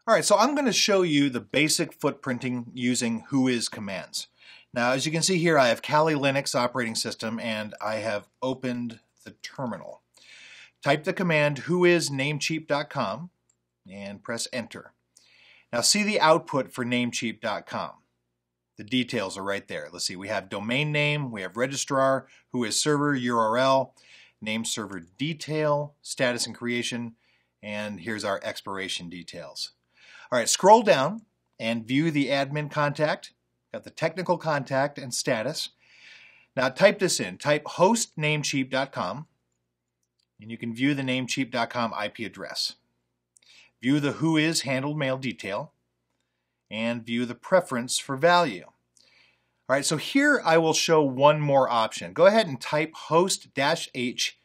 All right, so I'm going to show you the basic footprinting using WHOIS commands. Now, as you can see here, I have Kali Linux operating system and I have opened the terminal. Type the command whoisnamecheap.com and press enter. Now see the output for namecheap.com. The details are right there. Let's see, we have domain name, we have registrar, WHOIS server, URL, name server detail, status and creation, and here's our expiration details. All right, scroll down and view the admin contact. Got the technical contact and status. Now type this in. Type hostnamecheap.com and you can view the namecheap.com IP address. View the WHOIS handled mail detail and view the preference for value. All right, so here I will show one more option. Go ahead and type host-h.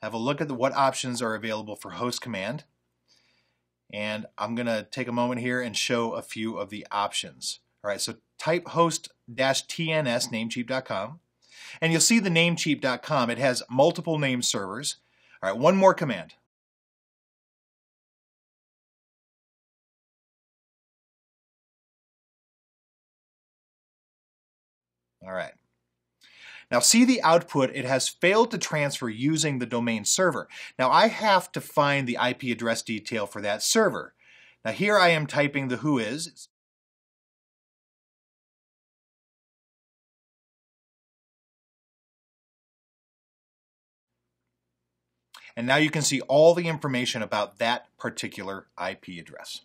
Have a look at what options are available for host command. And I'm going to take a moment here and show a few of the options. All right, so type host-tns namecheap.com, and you'll see the namecheap.com. It has multiple name servers. All right, one more command. All right. Now see the output, it has failed to transfer using the domain server. Now I have to find the IP address detail for that server. Now here I am typing the WHOIS. And now you can see all the information about that particular IP address.